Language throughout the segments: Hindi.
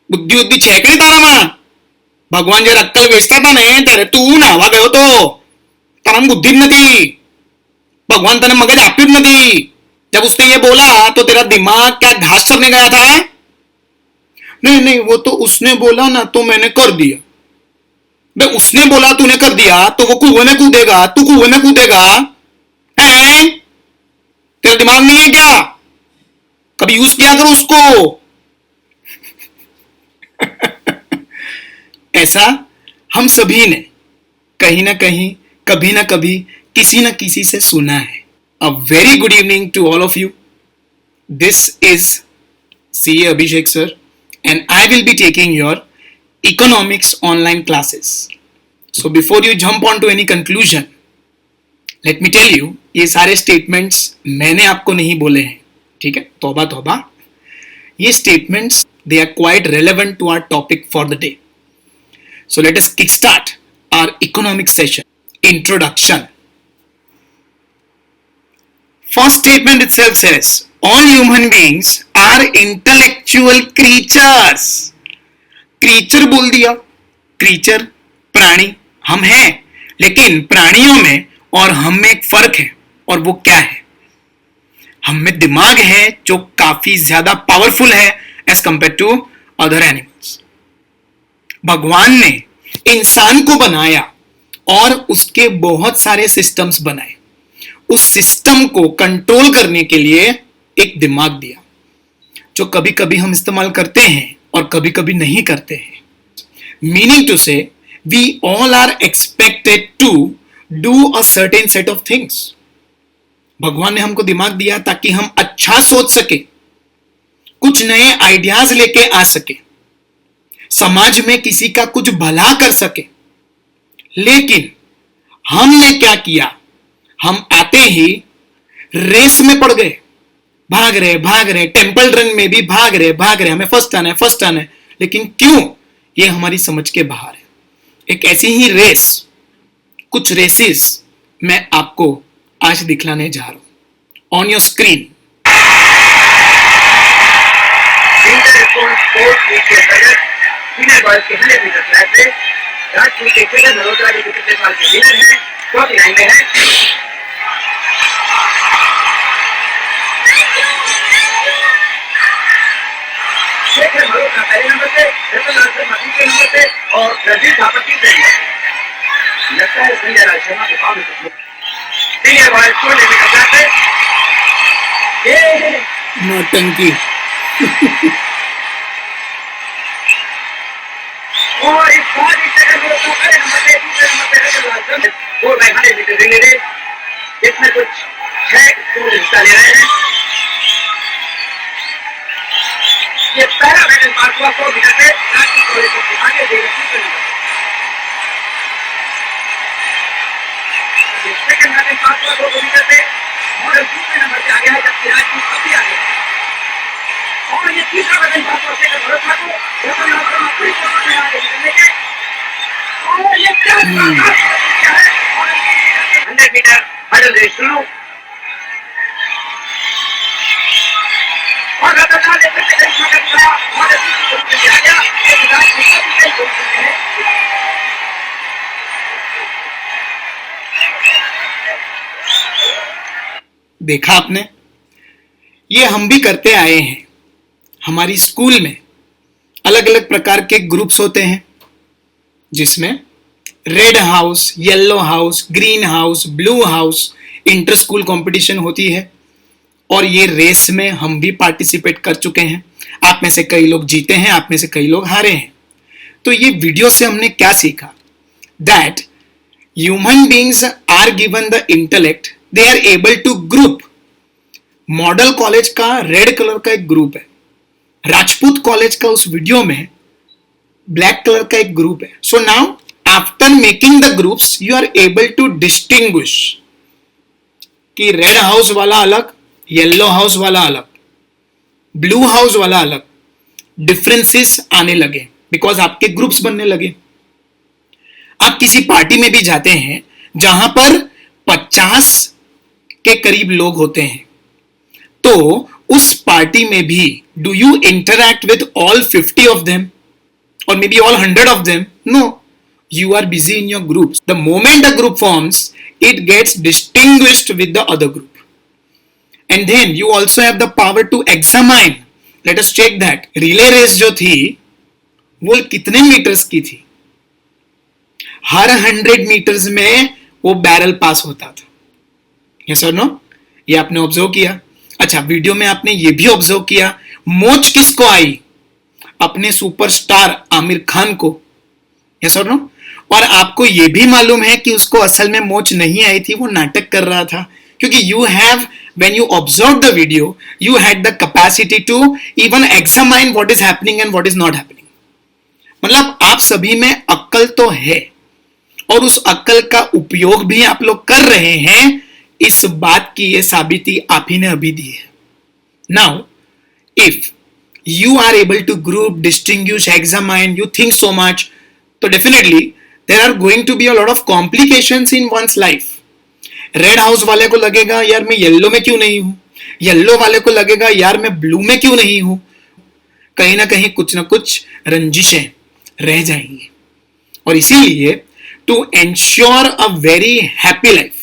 बुद्धी बुद्धी છે કઈ તારામાં? ભગવાન જયારે અક્કલ વેચતા હતા ને ત્યારે તું નાવા ગયો તો. તારામાં બુદ્ધિ જ નથી. भगवान तने मगज आप्યું જ નથી. जब उसने ये बोला तो तेरा दिमाग क्या घास चरने गया था? नहीं नहीं, वो तो उसने बोला ना तो मैंने कर दिया. भाई उसने बोला तूने कर दिया तो वो कुएं में कूदेगा, तू कुएं में कूदेगा? हैं? तेरा दिमाग नहीं है क्या? कभी यूज किया करो उसको. ऐसा हम सभी ने कहीं ना कहीं, कभी ना कभी, किसी ना किसी से सुना है. A very good evening to all of you. This is CA Abhishek sir and I will be taking your economics online classes. So before you jump on to any conclusion, let me tell you, ये सारे statements मैंने आपको नहीं बोले हैं, ठीक है? तौबा तौबा. ये statements they are quite relevant to our topic for the day. So let us kickstart our economics session. Introduction. First statement itself says, all human beings are intellectual creatures. Creature बोल दिया. Creature, प्राणी, हम हैं. लेकिन प्राणियों में और हम में एक फर्क है. और वो क्या है? हम में दिमाग है जो काफी ज्यादा पावरफुल है as compared to other animals. भगवान ने इंसान को बनाया और उसके बहुत सारे सिस्टम्स बनाए. उस सिस्टम को कंट्रोल करने के लिए एक दिमाग दिया जो कभी कभी हम इस्तेमाल करते हैं और कभी कभी नहीं करते हैं. Meaning to say we all are expected to do a certain set of things. भगवान ने हमको दिमाग दिया ताकि हम अच्छा सोच सके, कुछ नए आइडियाज लेके आ सके, समाज में किसी का कुछ भला कर सके. लेकिन हमने क्या किया? हम आते ही रेस में पड़ गए. भाग रहे, टेंपल रन में भी भाग रहे, हमें फर्स्ट आना है. लेकिन क्यों? ये हमारी समझ के बाहर है. एक ऐसी ही रेस, कुछ रेसेस मैं आपको आज दिखलाने जा रहा हूं. ऑन योर स्क्रीन पहले नंबर पे, रतनलाल शर्मा दूसरे नंबर पे और रणजीत थापर तीसरे नंबर पे. लगता है संजय लाल शर्मा के काम में कुछ सीनियर बॉय छोड़ने में कब्जा है. नौटंकी. और इस बार इस सेकंड में पहले नंबर पे, दूसरे नंबर पे Ratanlal Sharma 4x100 metre relay race. इसमें कुछ 6 स्कूल हिस्सा ले रहे हैं. ये पहला मेडल पास हुआ 100 मीटर पे रांची कॉलेज को आगे दे रही है. ये सेकंड मेडल पास हुआ 200 मीटर पे मॉडल दूसरे नंबर पे आ गया है, जबकि रांची अभी आ गया. और ये तीसरा मेडल पास हुआ सेकंड भरत ठाकुर, रतनलाल शर्मा पूरी कोशिश में आगे निकलने के. और ये क्या है? 100 मीटर हडल रेस शुरू. और रतनलाल ने फिर से मगर कहा मॉडल दूसरी कोशिश में आ गया. एक रांची अभी कई कोशिश में है. देखा आपने? ये हम भी करते आए हैं. हमारी स्कूल में अलग अलग प्रकार के ग्रुप्स होते हैं जिसमें red house, yellow house, green house, blue house inter school competition होती है. और ये रेस में हम भी पार्टिसिपेट कर चुके हैं. आप में से कई लोग जीते हैं, आप में से कई लोग हारे हैं. तो ये वीडियो से हमने क्या सीखा? That human beings are given the intellect, they are able to group. Model college का रेड कलर का एक ग्रुप है. राजपूत कॉलेज का उस वीडियो में ब्लैक कलर का एक ग्रुप है. So now after making the groups you are able to distinguish कि रेड हाउस वाला अलग, येलो हाउस वाला अलग, ब्लू हाउस वाला अलग. डिफरेंसेस आने लगे बिकॉज आपके ग्रुप्स बनने लगे. आप किसी पार्टी में भी जाते हैं जहां पर 50 के करीब लोग होते हैं, तो उस पार्टी में भी do you interact with all 50 of them? or maybe all 100 of them. No, you are busy in your groups. The moment a group forms, it gets distinguished with the other group. And then you also have the power to examine. Let us check that. Relay race जो थी वो कितने मीटर्स की थी? हर 100 मीटर्स में वो बैरल पास होता था. यस और नो? ये आपने ऑब्जर्व किया. अच्छा, वीडियो में आपने ये भी ऑब्जर्व किया, मोच किसको आई? अपने सुपरस्टार आमिर खान को. यस और नो? और आपको ये भी मालूम है कि उसको असल में मोच नहीं आई थी, वो नाटक कर रहा था. क्योंकि you have, when you observed the video, you had the capacity to even examine what is happening and what is not happening. मतलब आप सभी में अक्ल तो है और उस अक्ल का उपयोग भी आप लोग कर रहे हैं. इस बात की ये साबिती आप ही ने अभी दी है. Now, if you are able to group, distinguish, examine, you think so much, so definitely there are going to be a lot of complications in one's life. Red house वाले को लगेगा यार मैं येलो में क्यों नहीं हूं, येलो वाले को लगेगा यार मैं ब्लू में क्यों नहीं हूं. कहीं ना कुछ रंजिशें रह जाएंगी. और इसीलिए to ensure a very happy life,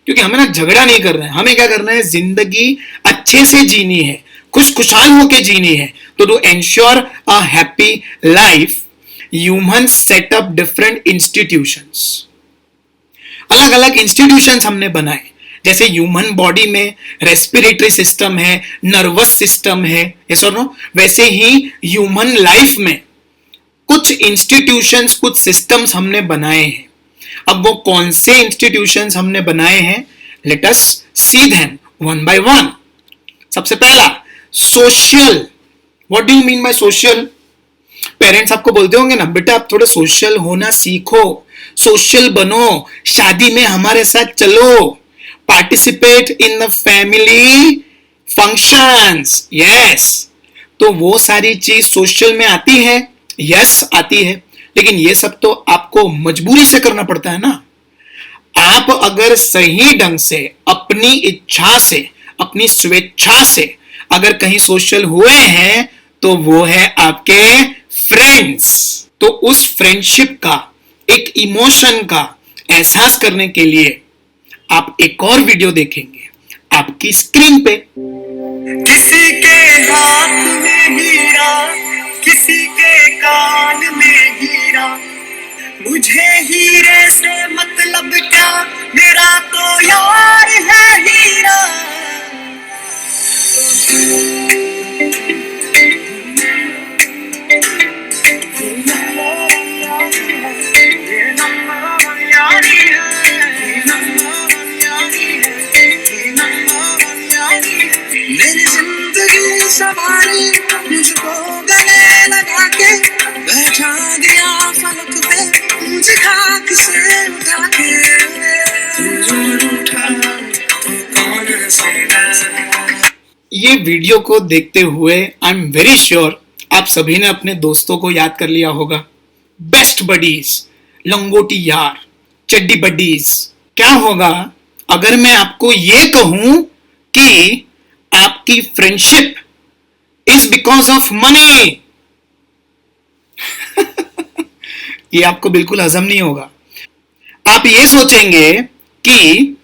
क्योंकि हमें ना झगड़ा नहीं करना है, हमें क्या करना है, जिंदगी अच्छे से जीनी है, खुशहाल होके जीनी है. तो to ensure a happy life, human set up different institutions. अलग अलग इंस्टीट्यूशंस हमने बनाए. जैसे ह्यूमन बॉडी में रेस्पिरेटरी सिस्टम है, नर्वस सिस्टम है, यस और नो? वैसे ही ह्यूमन लाइफ में कुछ इंस्टीट्यूशंस, कुछ सिस्टम्स हमने बनाए हैं. अब वो कौन से इंस्टीट्यूशंस हमने बनाए हैं, let us see them one by one. सबसे पहला, social. What do you mean by social? Parents आपको बोलते होंगे ना, बेटा आप थोड़े सोशल होना सीखो, सोशल बनो, शादी में हमारे साथ चलो, participate in the family functions. Yes, तो वो सारी चीज सोशल में आती है. यस, आती है, लेकिन ये सब तो आपको मजबूरी से करना पड़ता है ना. आप अगर सही ढंग से, अपनी इच्छा से, अपनी स्वेच्छा से अगर कहीं सोशल हुए हैं, तो वो है आपके फ्रेंड्स. तो उस फ्रेंडशिप का, एक इमोशन का एहसास करने के लिए आप एक और वीडियो देखेंगे आपकी स्क्रीन पे. किसी के हाथ में हीरा, किसी के कान में हीरा, मुझे हीरे से मतलब क्या, मेरा तो यार है हीरा. मेरी जिंदगी सवारी, मुझको गले लगा के बैठा दिया फलक पे, मुझे खाक से उठा के उठा तो कौन सेगा. ये वीडियो को देखते हुए आई एम वेरी श्योर आप सभी ने अपने दोस्तों को याद कर लिया होगा. बेस्ट बडीज, लंगोटी यार, चड्डी बडीज. क्या होगा अगर मैं आपको ये कहूं कि आपकी friendship is because of money? ये आपको बिल्कुल हजम नहीं होगा. आप ये सोचेंगे कि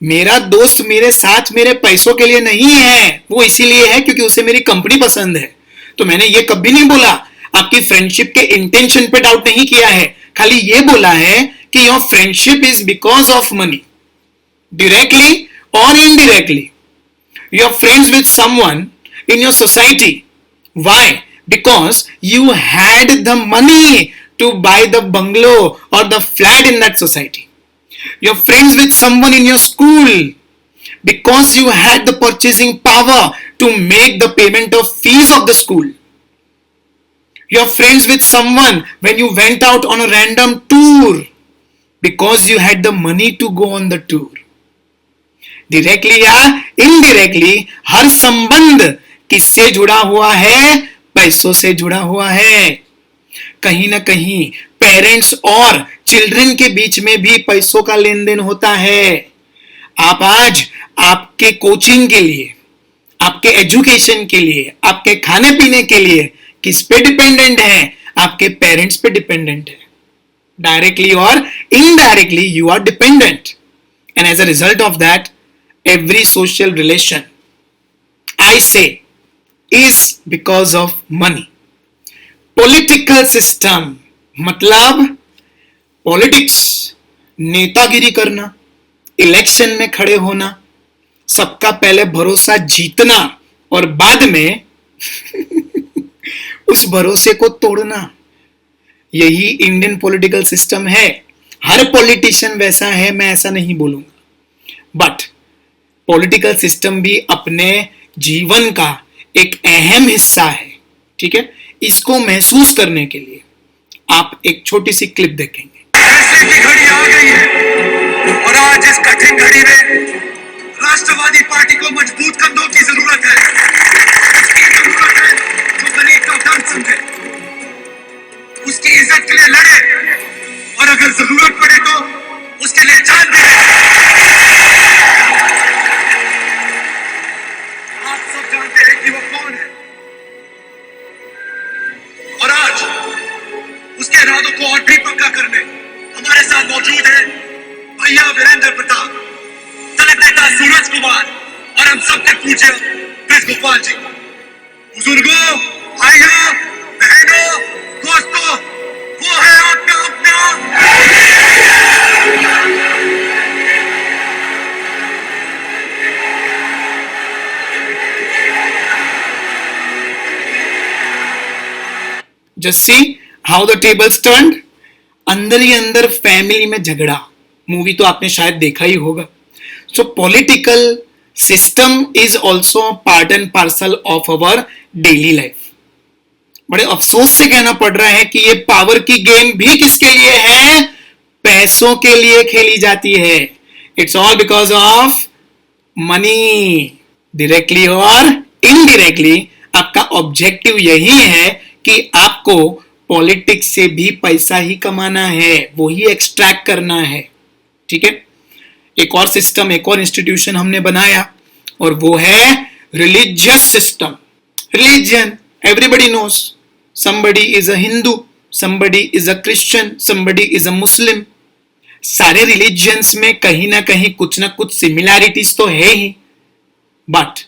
मेरा दोस्त मेरे साथ मेरे पैसों के लिए नहीं है, वो इसीलिए है क्योंकि उसे मेरी कंपनी पसंद है. तो मैंने ये कभी नहीं बोला, आपकी फ्रेंडशिप के इंटेंशन पे डाउट नहीं किया है, खाली ये बोला है कि your friendship is because of money, directly और indirectly. You are friends with someone in your society. Why? Because you had the money to buy the bungalow or the flat in that society. You are friends with someone in your school because you had the purchasing power to make the payment of fees of the school. You are friends with someone when you went out on a random tour because you had the money to go on the tour. Directly या इनडायरेक्टली हर संबंध किससे जुड़ा हुआ है? पैसों से जुड़ा हुआ है. कहीं ना कहीं पेरेंट्स और चिल्ड्रन के बीच में भी पैसों का लेन देन होता है. आप आज आपके कोचिंग के लिए, आपके एजुकेशन के लिए, आपके खाने पीने के लिए किस पे डिपेंडेंट है? आपके पेरेंट्स पे डिपेंडेंट है. Directly or indirectly, you are dependent. And as a result of that, every social relation, I say, is because of money. Political system, मतलब पॉलिटिक्स, नेतागिरी करना, इलेक्शन में खड़े होना, सबका पहले भरोसा जीतना और बाद में उस भरोसे को तोड़ना, यही इंडियन पॉलिटिकल सिस्टम है. हर पॉलिटिशियन वैसा है, मैं ऐसा नहीं बोलूंगा, बट पॉलिटिकल सिस्टम भी अपने जीवन का एक अहम हिस्सा है. ठीक है, इसको महसूस करने के लिए आप एक छोटी सी क्लिप देखेंगे. फैसले की घड़ी आ गई है और आज इस कठिन घड़ी में राष्ट्रवादी पार्टी को मजबूत कंधों की जरूरत है. उसकी जरूरत है जो गरीब का दर्द समझे, उसकी इज्जत के लिए लड़े और अगर जरूरत पड़े तो उसके लिए जान दे. आप सब जानते हैं कि वो कौन है और आज उसके इरादों को और भी पक्का करने हमारे साथ मौजूद है भैया वीरेंद्र प्रताप, दलित नेता सूरज कुमार और हम सबके पूज्य ब्रिज गोपाल जी. बुजुर्गों, भाइयों, बहनों, दोस्तों, वो है आपका अपना Just see how the tables turned. अंदर ही अंदर फैमिली में झगड़ा, मूवी तो आपने शायद देखा ही होगा. सो political system is also part and parcel of our daily life. बड़े अफसोस से कहना पड़ रहा है कि ये पावर की गेम भी किसके लिए है? पैसों के लिए खेली जाती है. It's all because of money. Directly और इनडायरेक्टली आपका ऑब्जेक्टिव यही है कि आपको पॉलिटिक्स से भी पैसा ही कमाना है, वो ही एक्सट्रैक्ट करना है. ठीक है, एक और सिस्टम, एक और इंस्टीट्यूशन हमने बनाया और वो है religious system. Religion, everybody knows, somebody is a Hindu, somebody is a Christian, somebody is a Muslim. सारे रिलीजियंस में कहीं ना कहीं कुछ ना कुछ सिमिलैरिटीज तो है ही, बट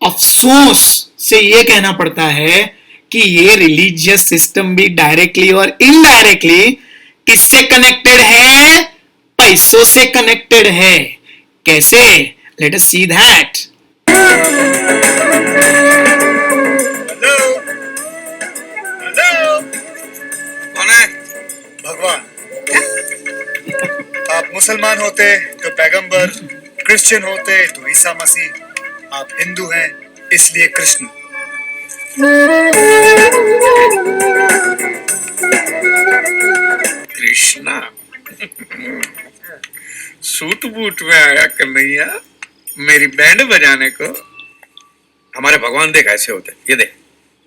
अफसोस से ये कहना पड़ता है कि ये रिलीजियस सिस्टम भी डायरेक्टली और इनडायरेक्टली किससे कनेक्टेड है? पैसों से कनेक्टेड है. कैसे? Let us see that. भगवान. आप मुसलमान होते तो पैगंबर, क्रिश्चियन होते तो ईसा मसीह, आप हिंदू हैं इसलिए कृष्ण. कृष्णा सूट बूट में आया कन्हैया मेरी बैंड बजाने को. हमारे भगवान देख ऐसे होते, ये देख,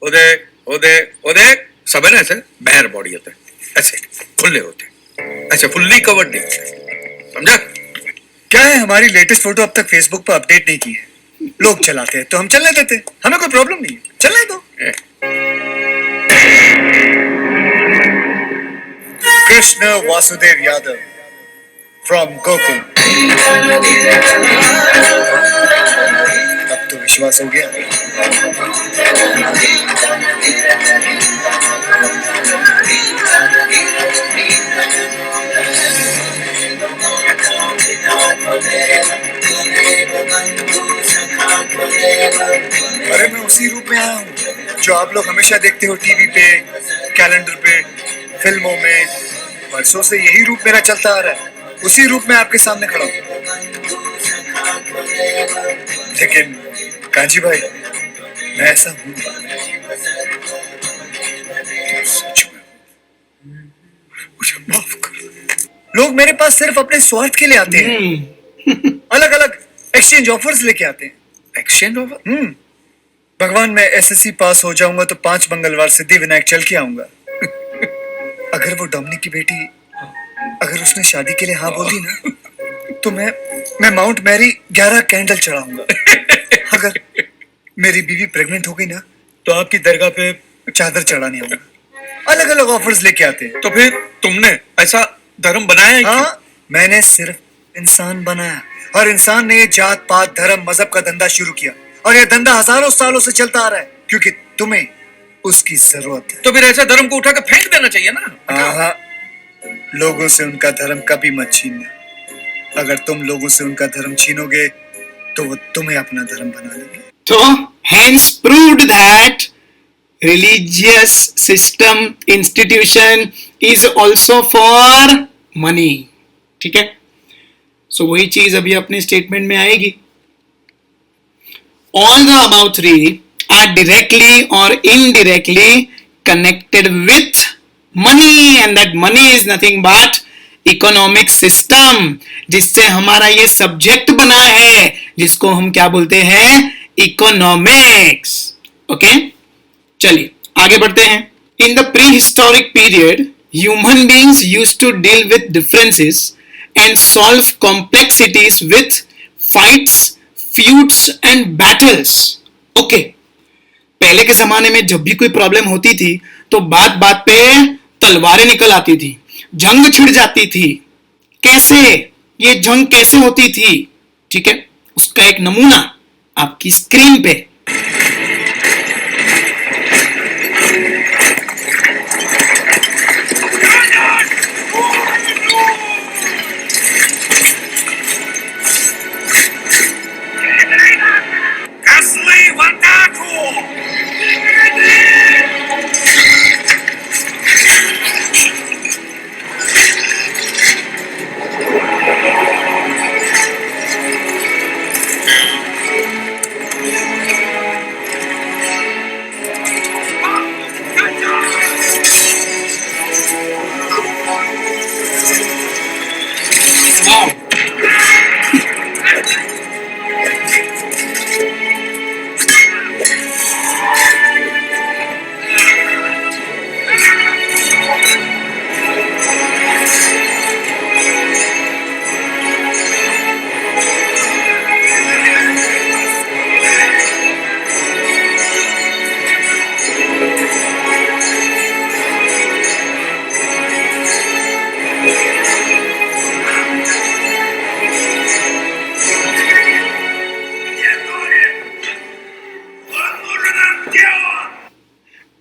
ओ देख, ओ देख, ओ देख, सब है ना ऐसे बहर बॉडी होते, ऐसे खुले होते, ऐसे फुल्ली कवर्ड नहीं होते, समझा? क्या है, हमारी लेटेस्ट फोटो अब तक फेसबुक पर अपडेट नहीं की है. लोग चलाते हैं तो हम चलने देते, हमें कोई प्रॉब्लम नहीं है, चलने दो. कृष्ण वासुदेव यादव फ्रॉम गोकुल. अब तो विश्वास हो गया. अरे मैं उसी रूप में आया हूँ जो आप लोग हमेशा देखते हो टीवी पे, कैलेंडर पे, फिल्मों में. वर्षों से यही रूप मेरा चलता आ रहा है, उसी रूप में आपके सामने खड़ा हूँ. लेकिन काजी भाई, मैं ऐसा हूँ सच में, मुझे माफ कर. लोग मेरे पास सिर्फ अपने स्वार्थ के लिए आते हैं. अलग अलग एक्सचेंज ऑफर्स लेके आते हैं. Exchange offer? भगवान, मैं एसएससी पास हो जाऊंगा तो 5 मंगलवार सिद्धिविनायक चल के आऊंगा. अगर वो डोमिनिक की बेटी, अगर उसने शादी के लिए हाँ बोल दी ना, तो मैं माउंट मैरी 11 कैंडल चढ़ाऊंगा. अगर मेरी बीवी प्रेग्नेंट हो गई ना, तो आपकी दरगाह पे चादर चढ़ाने आऊंगा. अलग अलग ऑफर्स लेके आते हैं। तो फिर तुमने ऐसा धर्म बनाया है हाँ, मैंने सिर्फ इंसान बनाया और इंसान ने जात पात धर्म मजहब का धंधा शुरू किया और यह धंधा हजारों सालों से चलता आ रहा है क्योंकि तुम्हें उसकी जरूरत है। तो फिर ऐसा धर्म को उठा के फेंक देना चाहिए ना। हाँ, लोगों से उनका धर्म कभी मत छीनना। अगर तुम लोगों से उनका धर्म छीनोगे तो वो तुम्हें अपना धर्म बना लेंगे। तो hence proved that religious system institution is also for money. ठीक है, सो वही चीज अभी अपने स्टेटमेंट में आएगी। All the above three are directly or indirectly connected with money, and that money is nothing but economic system, जिससे हमारा ये सब्जेक्ट बना है, जिसको हम क्या बोलते हैं, इकोनॉमिक्स। ओके, चलिए आगे बढ़ते हैं। In the prehistoric period human beings used to deal with differences and solve complexities with fights, feuds and battles. Okay, पहले के जमाने में जब भी कोई प्रॉब्लम होती थी तो बात बात पे तलवारें निकल आती थी, जंग छिड़ जाती थी। कैसे ये जंग कैसे होती थी, ठीक है, उसका एक नमूना आपकी स्क्रीन पे।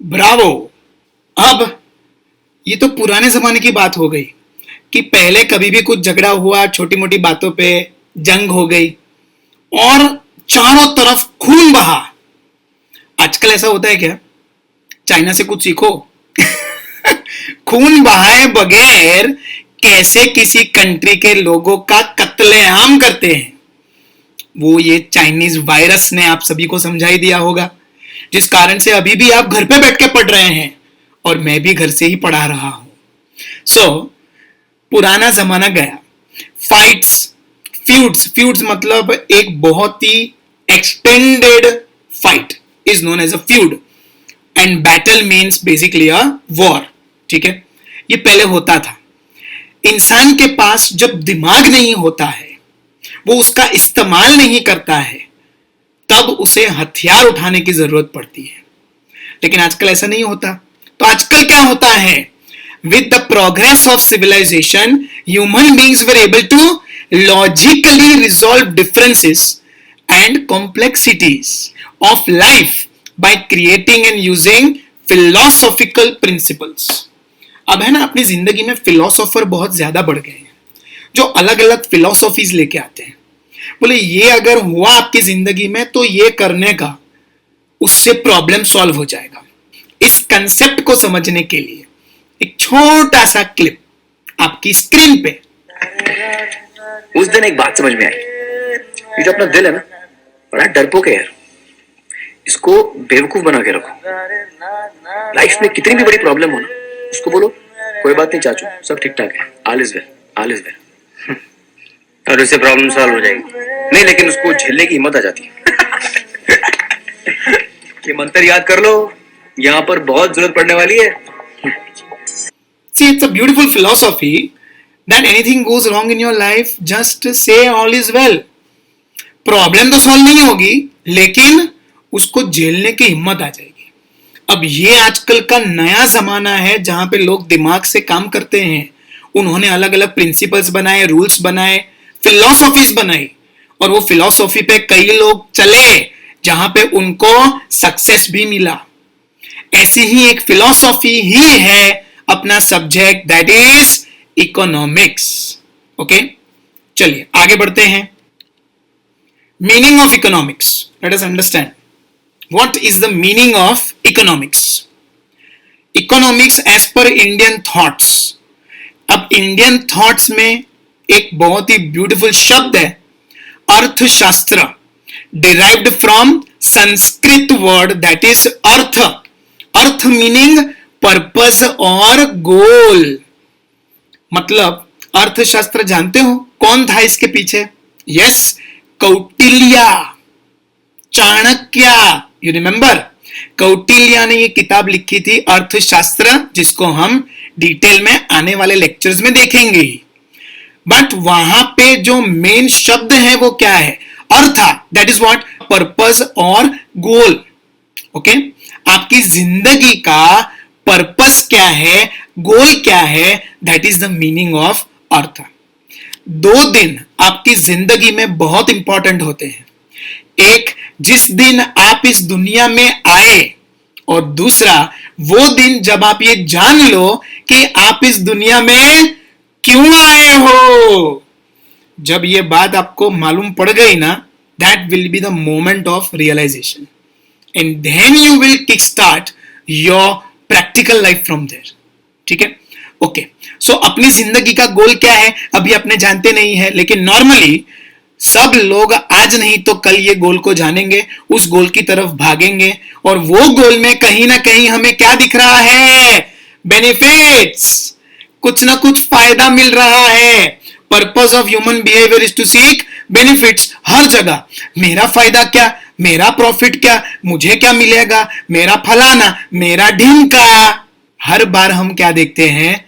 ब्रावो। अब ये तो पुराने जमाने की बात हो गई कि पहले कभी भी कुछ झगड़ा हुआ, छोटी मोटी बातों पे जंग हो गई और चारों तरफ खून बहा। आजकल ऐसा होता है क्या? चाइना से कुछ सीखो। खून बहाए बगैर कैसे किसी कंट्री के लोगों का कत्लेआम करते हैं, वो ये चाइनीज वायरस ने आप सभी को समझाई दिया होगा, जिस कारण से अभी भी आप घर पे बैठ के पढ़ रहे हैं और मैं भी घर से ही पढ़ा रहा हूं। सो पुराना जमाना गया। फाइट्स, फ्यूड्स मतलब एक बहुत ही extended fight is known as a feud, and battle means basically a war. ठीक है, ये पहले होता था। इंसान के पास जब दिमाग नहीं होता है, वो उसका इस्तेमाल नहीं करता है, तब उसे हथियार उठाने की जरूरत पड़ती है। लेकिन आजकल ऐसा नहीं होता। तो आजकल क्या होता है? With the progress of civilisation human beings were able to logically resolve differences and complexities of life by creating and using philosophical principles. अब है ना, अपनी जिंदगी में फिलोसोफर बहुत ज्यादा बढ़ गए हैं, जो अलग अलग फिलोसॉफीज लेके आते हैं। बोले ये अगर हुआ आपकी जिंदगी में तो ये करने का, उससे प्रॉब्लम सॉल्व हो जाएगा। इस कंसेप्ट को समझने के लिए एक छोटा सा क्लिप आपकी स्क्रीन पे। उस दिन एक बात समझ में आई, ये जो अपना दिल है ना, बड़ा डरपोक है यार। इसको बेवकूफ बना के रखो। लाइफ में कितनी भी बड़ी प्रॉब्लम हो ना, उसको बोलो कोई बात नहीं चाचू, सब ठीक ठाक है, all is well, all is well, और उससे प्रॉब्लम सॉल्व हो जाएगी। नहीं, लेकिन उसको झेलने की हिम्मत आ जाती है। ये मंत्र याद कर लो, यहाँ पर बहुत जरूरत पड़ने वाली है। See, it's a beautiful philosophy that anything goes wrong in your life, just say all is well. Problem तो सॉल्व नहीं होगी, लेकिन उसको झेलने की हिम्मत आ जाएगी। अब ये आजकल का नया जमाना है जहां पे लोग दिमाग से काम करते हैं। उन्होंने अलग अलग प्रिंसिपल्स बनाए, रूल्स बनाए, फिलॉसॉफीज बनाई, और वो फिलॉसॉफी पे कई लोग चले जहां पे उनको सक्सेस भी मिला। ऐसी ही एक फिलॉसॉफी ही है अपना subject, that is economics. Okay, चलिए आगे बढ़ते हैं। Meaning of economics, let us understand what is the meaning of economics. Economics as per Indian thoughts. अब इंडियन थॉट्स में एक बहुत ही ब्यूटीफुल शब्द है अर्थशास्त्र, derived from Sanskrit word that is अर्थ। अर्थ मीनिंग पर्पस और गोल। मतलब अर्थशास्त्र जानते हो कौन था इसके पीछे? Yes, Kautilya, Chanakya. You remember, Kautilya ने ये किताब लिखी थी अर्थशास्त्र, जिसको हम डिटेल में आने वाले लेक्चर्स में देखेंगे। बट वहां पे जो मेन शब्द है वो क्या है? अर्थ, दैट इज व्हाट, पर्पस और गोल। ओके, आपकी जिंदगी का पर्पस क्या है, गोल क्या है, that is the meaning of earth. दो दिन आपकी जिंदगी में बहुत इंपॉर्टेंट होते हैं। एक, जिस दिन आप इस दुनिया में आए, और दूसरा वो दिन जब आप ये जान लो कि आप इस दुनिया में क्यों आए हो। जब ये बात आपको मालूम पड़ गई ना, that will be the moment of realisation, and then you will kick start your practical life from there. ठीक है, ओके। सो अपनी जिंदगी का गोल क्या है अभी अपने जानते नहीं है, लेकिन नॉर्मली सब लोग आज नहीं तो कल ये गोल को जानेंगे, उस गोल की तरफ भागेंगे, और वो गोल में कहीं ना कहीं हमें क्या दिख रहा है? बेनिफिट्स, कुछ ना कुछ फायदा मिल रहा है। Purpose of human behaviour is to seek benefits. हर जगह मेरा फायदा क्या, मेरा प्रॉफिट क्या, मुझे क्या मिलेगा, मेरा फलाना, मेरा ढिमका। हर बार हम क्या देखते हैं?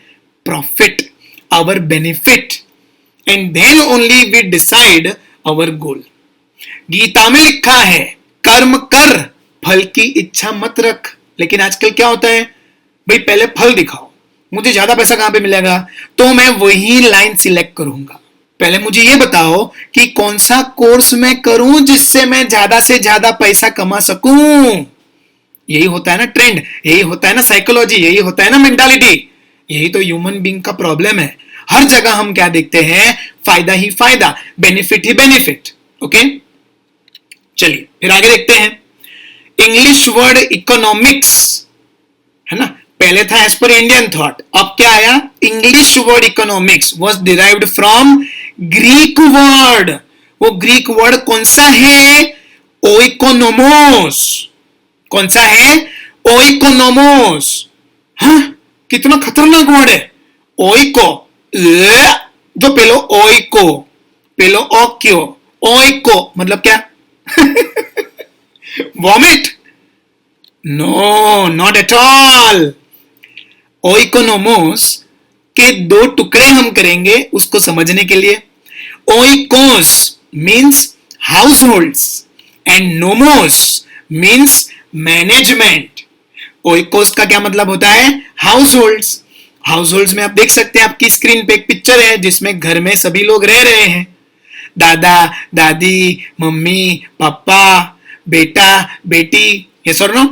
Profit, our benefit, and then only we decide our goal. Gita में लिखा है कर्म कर, फल की इच्छा मत रख। लेकिन आजकल क्या होता है? भाई पहले फल दिखाओ, मुझे ज्यादा पैसा कहां पे मिलेगा तो मैं वही लाइन सिलेक्ट करूंगा। पहले मुझे ये बताओ कि कौन सा कोर्स मैं करूं जिससे मैं ज्यादा से ज्यादा पैसा कमा सकूं। यही होता है ना ट्रेंड, यही होता है ना साइकोलॉजी, यही होता है ना मेंटालिटी। यही तो ह्यूमन बीइंग का प्रॉब्लम है। हर जगह हम क्या देखते हैं? फायदा ही फायदा, बेनिफिट ही बेनिफिट। ओके, चलिए फिर आगे देखते हैं। इंग्लिश वर्ड इकोनॉमिक्स है ना, पहले था एज पर इंडियन थॉट, अब क्या आया? English word economics was derived from Greek word. वो ग्रीक वर्ड कौन सा है? ओइकोनोमोस। कौन सा है? ओइकोनोमोस। हाँ, कितना खतरनाक वर्ड है ओइको। जो पेलो ओइको, पेलो ओक्यो, ओइको मतलब क्या? Vomit? No, not at all. ओइकोनोमोस के दो टुकड़े हम करेंगे उसको समझने के लिए। ओइकोस मीन्स हाउस होल्ड्स एंड नोमोस मीन्स मैनेजमेंट। ओइकोस का क्या मतलब होता है? House holds. हाउस होल्ड्स में आप देख सकते हैं, आपकी स्क्रीन पे एक पिक्चर है जिसमें घर में सभी लोग रह रहे हैं। दादा, दादी, मम्मी, पापा, बेटा, बेटी, यस और no?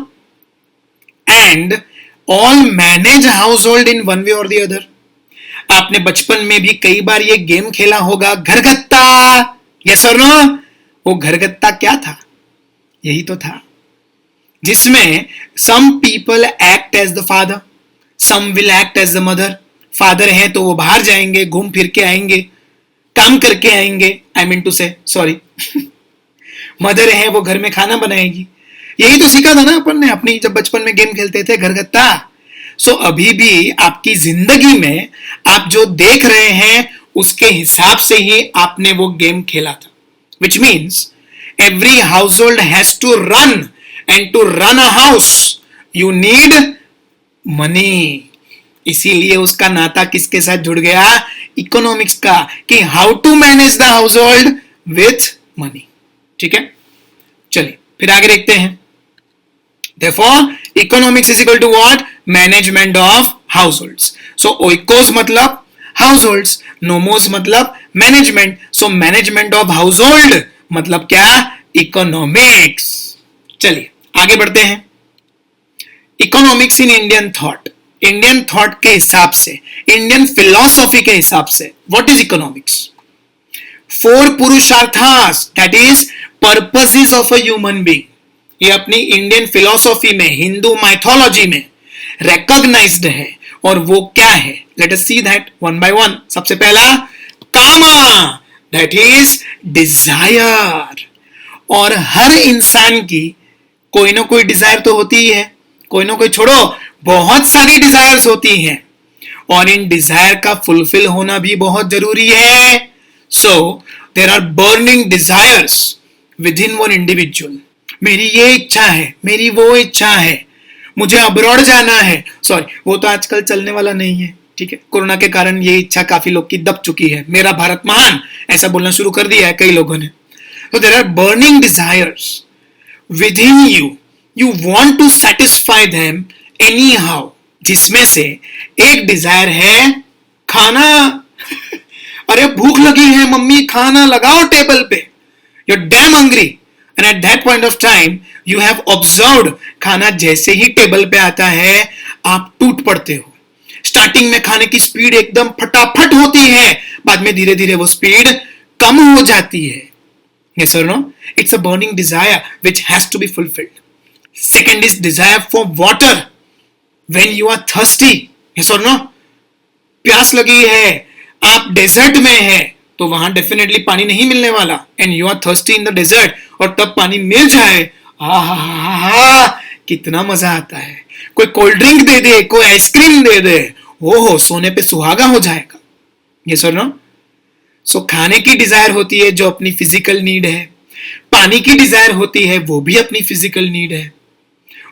And all manage household in one way और द अदर। आपने बचपन में भी कई बार ये गेम खेला होगा, घरगत्ता, यस और नो? वो घरगत्ता क्या था? यही तो था, जिसमें some people act as the father, some will act as the mother. Father है तो वो बाहर जाएंगे, घूम फिर के आएंगे, काम करके आएंगे, आई मीन टू से सॉरी। मदर है वो घर में खाना बनाएगी। यही तो सीखा था ना अपन ने अपनी जब बचपन में गेम खेलते थे, घरगत्ता। सो अभी भी आपकी जिंदगी में आप जो देख रहे हैं उसके हिसाब से ही आपने वो गेम खेला था, which means every household has to run, and to run a house you need money. इसीलिए उसका नाता किसके साथ जुड़ गया? इकोनॉमिक्स का, कि how to manage the household with money. ठीक है, चलिए फिर आगे देखते हैं। Therefore, economics is equal to what? Management of households. So ओइकोस मतलब हाउस होल्ड्स, नोमोस मतलब management. So management of household मतलब क्या? इकोनॉमिक्स. चलिए आगे बढ़ते हैं. Economics in Indian thought. Indian thought के हिसाब से, इंडियन फिलॉसफी के हिसाब से, व्हाट इज इकोनॉमिक्स? 4 पुरुषार्थास, that is purposes of a human being. ये अपनी इंडियन फिलॉसफी में, हिंदू माइथोलॉजी में रिकॉग्नाइज्ड है. और वो क्या है? Let us see that one by one. सबसे पहला कामा, दैट इज डिजायर. और हर इंसान की कोई ना कोई डिजायर तो होती ही है. कोई ना कोई छोड़ो, बहुत सारी डिजायर्स होती हैं और इन डिजायर का फुलफिल होना भी बहुत जरूरी है. So there are burning desires within one individual. मेरी ये इच्छा है, मेरी वो इच्छा है, मुझे अब्रॉड जाना है. सॉरी, वो तो आजकल चलने वाला नहीं है. ठीक है, कोरोना के कारण ये इच्छा काफी लोग की दब चुकी है. मेरा भारत महान ऐसा बोलना शुरू कर दिया है कई लोगों ने. So there are burning desires within you. You want to satisfy them anyhow. जिसमें से एक डिजायर है खाना. अरे भूख लगी है मम्मी, खाना लगाओ टेबल पे. You're damn hungry. And at that point of time, you have observed खाना जैसे ही टेबल पे आता है आप टूट पड़ते हो. स्टार्टिंग में खाने की स्पीड एकदम फटाफट होती है, बाद में धीरे धीरे वो स्पीड कम हो जाती है. Yes or no? It's a burning desire which has to be fulfilled. Second is desire for water. When you are thirsty. Yes or no? प्यास लगी है, आप डेजर्ट में हैं, तो वहां डेफिनेटली पानी नहीं मिलने वाला. And you are thirsty in the desert, और तब पानी मिल जाए, आहा कितना मजा आता है. कोई कोल्ड ड्रिंक दे दे, कोई आइसक्रीम दे दे, ओहो सोने पे सुहागा हो जाएगा. Yes or no? सो खाने की डिजायर होती है जो अपनी फिजिकल नीड है. पानी की डिजायर होती है, वो भी अपनी फिजिकल नीड है.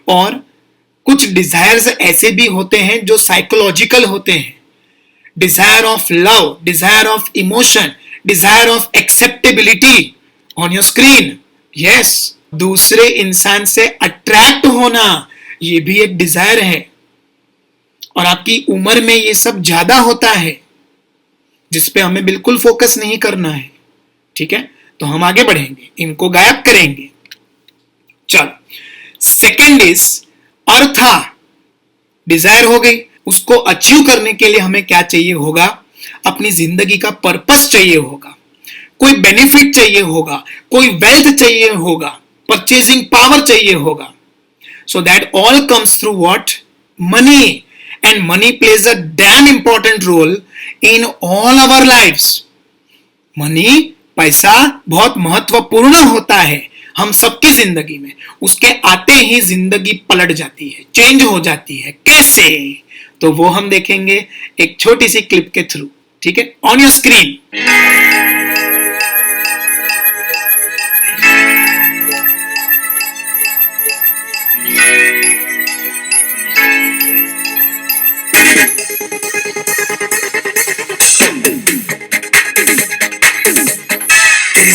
और कुछ डिजायर्स ऐसे भी होते हैं जो साइकोलॉजिकल होते हैं. Desire of love, desire of emotion, desire of acceptability on your screen. Yes, दूसरे इंसान से अट्रैक्ट होना, ये भी एक डिजायर है. और आपकी उम्र में ये सब ज्यादा होता है, जिसपे हमें बिल्कुल फोकस नहीं करना है. ठीक है, तो हम आगे बढ़ेंगे, इनको गायब करेंगे. चलो, सेकेंड इज अर्था. डिजायर हो गई. उसको अचीव करने के लिए हमें क्या चाहिए होगा? अपनी जिंदगी का पर्पस चाहिए होगा, कोई बेनिफिट चाहिए होगा, कोई वेल्थ चाहिए होगा, परचेजिंग पावर चाहिए होगा. So that all comes through what? Money. And money plays a damn important role in all our lives. Money, पैसा बहुत महत्वपूर्ण होता है हम सबकी जिंदगी में. उसके आते ही जिंदगी पलट जाती है, चेंज हो जाती है. कैसे? तो वो हम देखेंगे एक छोटी सी क्लिप के थ्रू. ठीक है, ऑन योर स्क्रीन.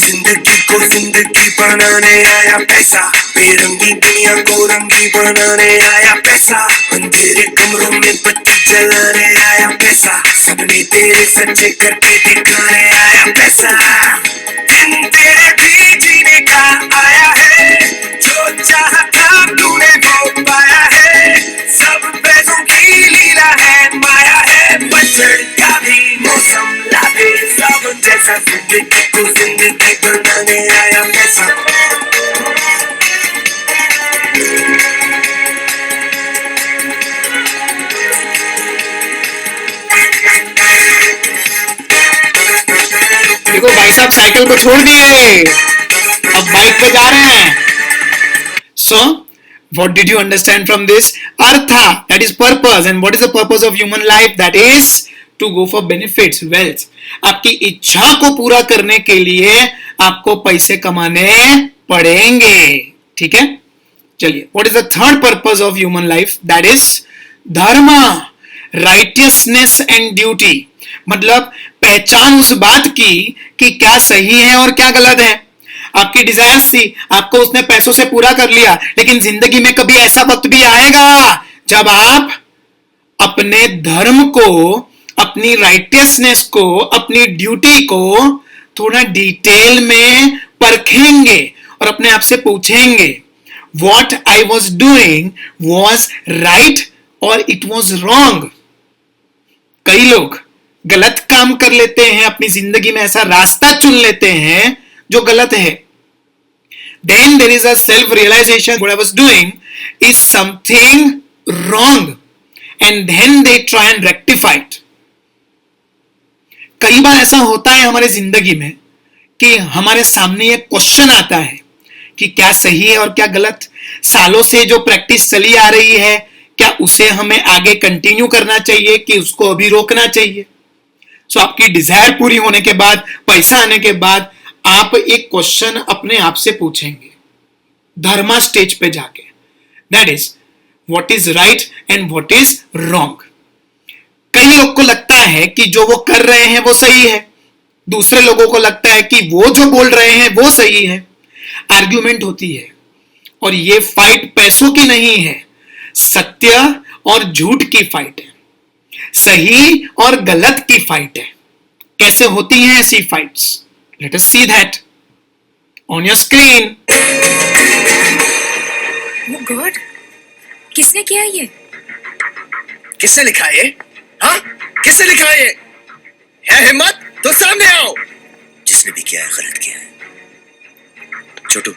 जिंदगी को जिंदगी बनाने आया पैसा, बेरंगी दुनिया को रंगी बनाने आया पैसा, अंधेरे कमरों में बत्ती जलाने आया पैसा, सपने तेरे सच्चे करके दिखाने आया पैसा. दिन तेरे भी जीने का आया है, जो चाहता तूने वो पाया है. सब पैसों की लीला है, माया है, पतझड़ का भी मौसम लादे. सब जैसा जिंदगी को जिंदगी बनाने आया पैसा. देखो भाई साहब साइकिल को छोड़ दिए, अब बाइक पे जा रहे हैं. सो what did you understand from this? Artha, that is purpose. And what is the purpose of human life? That is to go for benefits, wealth. आपकी इच्छा को पूरा करने के लिए आपको पैसे कमाने पड़ेंगे. ठीक है, चलिए. What is the third purpose of human life? That is dharma, righteousness and duty. मतलब पहचान उस बात की कि क्या सही है और क्या गलत है. आपकी डिजायर्स थी, आपको उसने पैसों से पूरा कर लिया, लेकिन जिंदगी में कभी ऐसा वक्त भी आएगा जब आप अपने धर्म को, अपनी राइटियसनेस को, अपनी ड्यूटी को थोड़ा डिटेल में परखेंगे और अपने आप से पूछेंगे, what I was doing was right or it was wrong. कई लोग गलत काम कर लेते हैं, अपनी जिंदगी में ऐसा रास्ता चुन लेते हैं जो गलत है. Then there is a self realization, what I was doing is something wrong, and then they try and rectify it. कई बार ऐसा होता है हमारे जिंदगी में कि हमारे सामने एक क्वेश्चन आता है कि क्या सही है और क्या गलत. सालों से जो प्रैक्टिस चली आ रही है, क्या उसे हमें आगे कंटिन्यू करना चाहिए कि उसको अभी रोकना चाहिए. सो आपकी डिजायर पूरी होने के बाद, पैसा आने के बाद, आप एक क्वेश्चन अपने आप से पूछेंगे धर्मा स्टेज पे जाके, that is what is right and what is wrong. कई लोग को लगता है कि जो वो कर रहे हैं वो सही है, दूसरे लोगों को लगता है कि वो जो बोल रहे हैं वो सही है. आर्ग्यूमेंट होती है और ये फाइट पैसों की नहीं है, सत्य और झूठ की फाइट है, सही और गलत की फाइट है. कैसे होती हैं ऐसी fights? Let us see that on your screen. Oh God, किसने किया ये? किसने लिखा है? हाँ, किसने लिखा है हिम्मत तो सामने आओ. जिसने भी किया है गलत किया है. छोटू,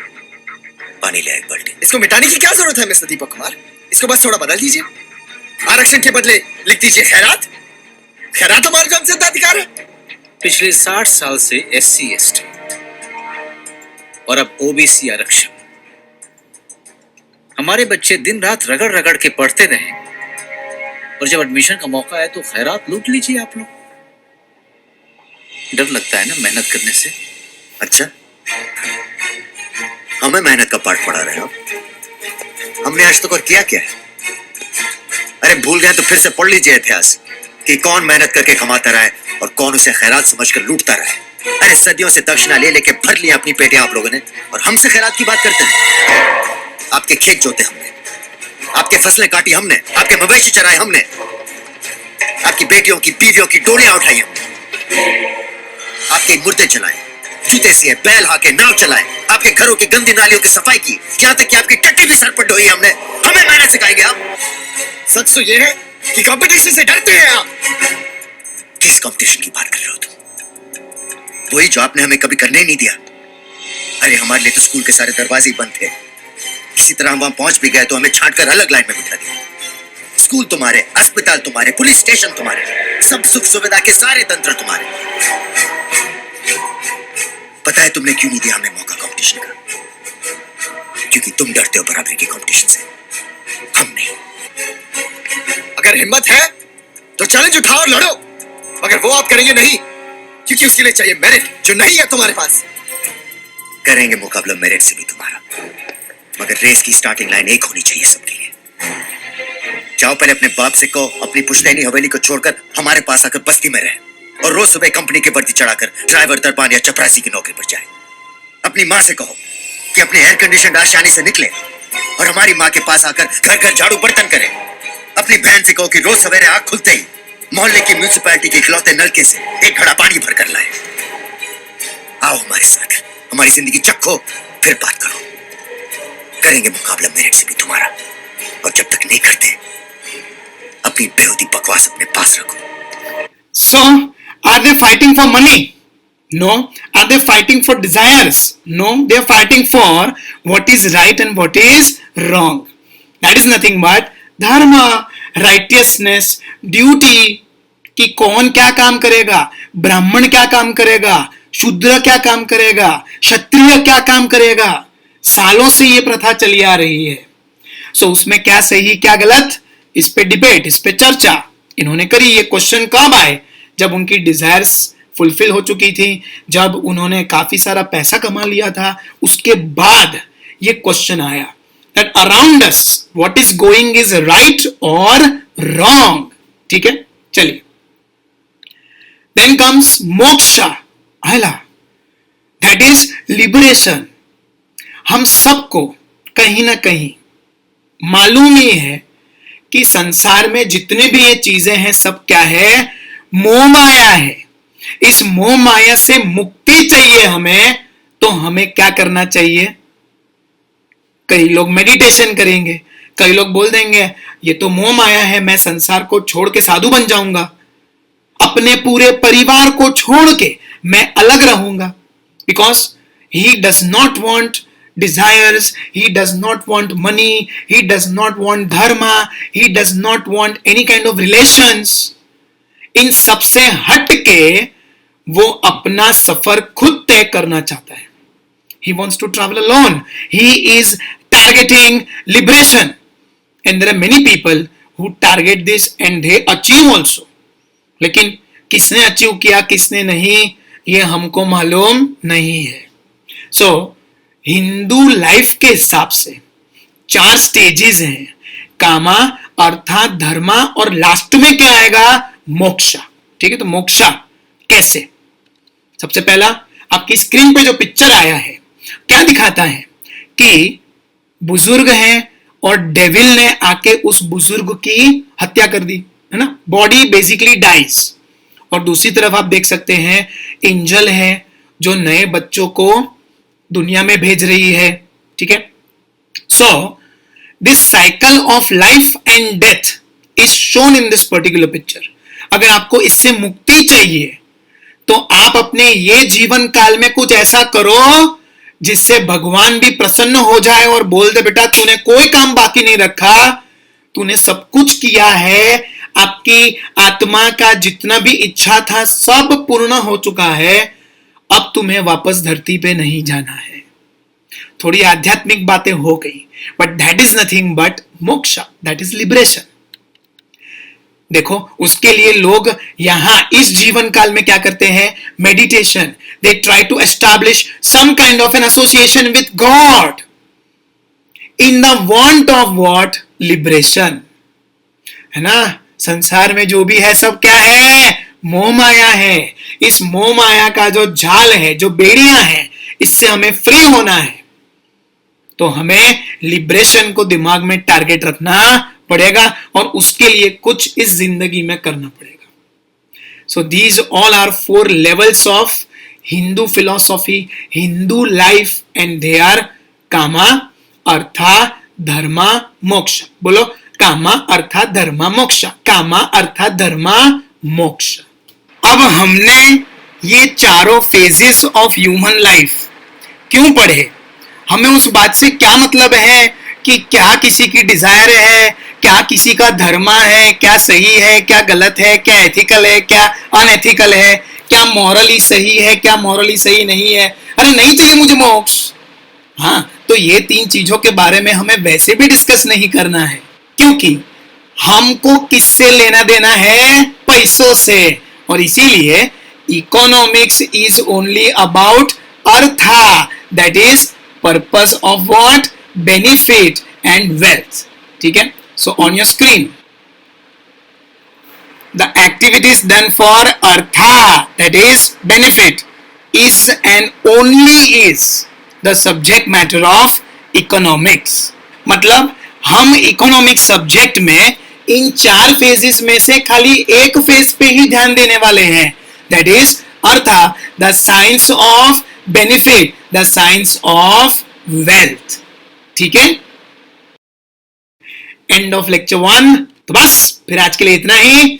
पानी ले एक बाल्टी. इसको मिटाने की क्या जरूरत है मिस्टर दीपक कुमार? इसको बस थोड़ा बदल दीजिए. आरक्षण के बदले लिख दीजिए खैरात. खैरात हमारा जन्मसिद्ध अधिकार है. पिछले 60 साल से SC ST और अब OBC आरक्षण. हमारे बच्चे दिन रात रगड़ रगड़ के पढ़ते रहे और जब एडमिशन का मौका है तो खैरात लूट लीजिए आप लोग. डर लगता है ना मेहनत करने से. अच्छा, हमें मेहनत का पाठ पढ़ा रहे हो. हमने आज तक और किया क्या है? अरे भूल गए तो फिर से पढ़ लीजिए इतिहास कि कौन मेहनत करके कमाता रहा है और कौन उसे खैरात समझकर लूटता रहा है. अरे सदियों से दक्षिणा ले लेके भर लिया अपनी पेटें आप लोगों ने, और हमसे खैरात की बात करते हैं. आपके खेत जोते हमने, आपके फसलें काटी हमने, आपके मवेशी चराए हमने, आपकी बेटियों की बीवियों की डोलियां उठाई हमने, आपके मुर्दे चलाए, जूते सिए, बैल हाके, नाव चलाए, आपके घरों की गंदी नालियों की सफाई की, यहाँ तक कि आपकी टट्टी भी सर पर ढोई हमने. हमें मेहनत सिखाएंगे आप? सच तो ये है कि कंपटीशन से डरते हैं आप. किस कंपटीशन की बात कर रहे हो तुम? वही जो आपने हमें कभी करने ही नहीं दिया. अरे हमारे लिए तो स्कूल के सारे दरवाजे ही बंद थे. किसी तरह हम वहां पहुंच भी गए तो हमें छांट कर अलग लाइन में बिठा दिया. स्कूल तुम्हारे, अस्पताल तुम्हारे, पुलिस स्टेशन तुम्हारे, सब सुख सुविधा के सारे तंत्र तुम्हारे. पता है तुमने क्यों नहीं दिया हमें मौका कंपटीशन का? क्योंकि तुम डरते हो बराबरी के कंपटीशन से, हम नहीं. अगर हिम्मत है तो चैलेंज उठाओ और लड़ो, मगर वो आप करेंगे नहीं, क्योंकि उसके लिए चाहिए मेरिट जो नहीं है तुम्हारे पास. करेंगे मुकाबला मेरिट से भी तुम्हारा, मगर रेस की स्टार्टिंग लाइन एक होनी चाहिए सबके लिए. जाओ पहले अपने बाप से कहो अपनी पुश्तैनी हवेली को छोड़कर हमारे पास आकर बस्ती में रहे और रोज सुबह कंपनी की वर्दी चढ़ाकर ड्राइवर, दरबान या चपरासी की नौकरी पर जाए. अपनी माँ से कहो कि अपनी एयर कंडीशन आशानी से निकले और हमारी माँ के पास आकर घर घर झाड़ू बर्तन करे. अपनी बहन से कहो कि रोज सवेरे आंख खुलते ही मोहल्ले की म्यूनिसिपैलिटी के इकलौते नलके से एक घड़ा पानी भर कर लाए. आओ हमारे साथ, हमारी जिंदगी चखो, फिर बात करो. करेंगे मुकाबला मेरिट से भी तुम्हारा, और जब तक नहीं करते अपनी बेहूदी बकवास अपने पास रखो. So, are they fighting for money? No. Are they fighting for desires? No. They are fighting for what is right and what is wrong. That is nothing but dharma, righteousness, duty. कि कौन क्या काम करेगा, ब्राह्मण क्या काम करेगा, शूद्र क्या काम करेगा, क्षत्रिय क्या काम करेगा. सालों से ये प्रथा चली आ रही है. सो उसमें क्या सही क्या गलत, इस पे डिबेट, इस पे चर्चा इन्होंने करी. ये क्वेश्चन कब आए? जब उनकी डिजायर्स फुलफिल हो चुकी थी, जब उन्होंने काफी सारा पैसा कमा लिया था, उसके बाद ये क्वेश्चन आया that around us what is going is right और रॉन्ग. ठीक है, चलिए. देन कम्स मोक्षा, अहला, दैट इज लिबरेशन. हम सबको कहीं ना कहीं मालूम ही है कि संसार में जितने भी ये चीजें हैं सब क्या है, मोह माया है। इस मोह माया से मुक्ति चाहिए हमें, तो हमें क्या करना चाहिए? कई लोग मेडिटेशन करेंगे, कई लोग बोल देंगे ये तो मोह माया है, मैं संसार को छोड़ के साधु बन जाऊंगा, अपने पूरे परिवार को छोड़ के मैं अलग रहूंगा, because he does not want desires, he does not want money, he does not want dharma, he does not want any kind of relations. इन सब से हट के वो अपना सफर खुद तय करना चाहता है. He wants to travel alone. He is targeting liberation. And there are many people who target this and they achieve also. लेकिन किसने अचीव किया, किसने नहीं, ये हमको मालूम नहीं है. So हिंदू लाइफ के हिसाब से 4 स्टेजेस हैं, कामा, अर्था, धर्मा और लास्ट में क्या आएगा, मोक्षा. ठीक है, तो मोक्षा कैसे? सबसे पहला आपकी स्क्रीन पे जो पिक्चर आया है क्या दिखाता है कि बुजुर्ग हैं और डेविल ने आके उस बुजुर्ग की हत्या कर दी, है ना. Body basically dies. और दूसरी तरफ आप देख सकते हैं एंजल है जो नए बच्चों को दुनिया में भेज रही है. ठीक है. So this cycle of life and death is shown in this particular picture. अगर आपको इससे मुक्ति चाहिए तो आप अपने ये जीवन काल में कुछ ऐसा करो जिससे भगवान भी प्रसन्न हो जाए और बोल दे बेटा तूने कोई काम बाकी नहीं रखा, तूने सब कुछ किया है, आपकी आत्मा का जितना भी इच्छा था सब पूर्ण हो चुका है, अब तुम्हें वापस धरती पे नहीं जाना है. थोड़ी आध्यात्मिक बातें हो गई, but that is nothing but moksha, that is liberation. देखो उसके लिए लोग यहां इस जीवन काल में क्या करते हैं, meditation. They try to establish some kind of an association with God in the want of what, liberation. है ना. संसार में जो भी है सब क्या है, मोह माया है. इस मोह माया का जो जाल है, जो बेड़ियां हैं, इससे हमें फ्री होना है. तो हमें लिबरेशन को दिमाग में टारगेट रखना पड़ेगा और उसके लिए कुछ इस जिंदगी में करना पड़ेगा. So these all are 4 levels of Hindu philosophy, Hindu life, and they are kama, artha, dharma, moksha. बोलो कामा, अर्था, धर्मा, मोक्ष. कामा, अर्था, धर्मा, मोक्ष. अब हमने ये चारों फेजेस ऑफ ह्यूमन लाइफ क्यों पढ़े, हमें उस बात से क्या मतलब है कि क्या किसी की डिजायर है, क्या किसी का धर्म है, क्या सही है, क्या गलत है, क्या एथिकल है, क्या अनएथिकल है, क्या मॉरली सही है, क्या मॉरली सही नहीं है. अरे नहीं चाहिए मुझे मोक्ष. हाँ, तो ये 3 चीजों के बारे में हमें वैसे भी डिस्कस नहीं करना है, क्योंकि हमको किससे लेना देना है, पैसों से. और इसीलिए economics is only about artha, that is purpose of what, benefit and wealth. ठीक है. So on your screen the activities done for artha, that is benefit, is and only is the subject matter of economics. मतलब हम इकोनॉमिक सब्जेक्ट में इन 4 फेजेस में से खाली एक फेज पे ही ध्यान देने वाले हैं, that is artha, the science of benefit, the science of wealth. ठीक है. End of lecture 1. तो बस फिर आज के लिए इतना ही.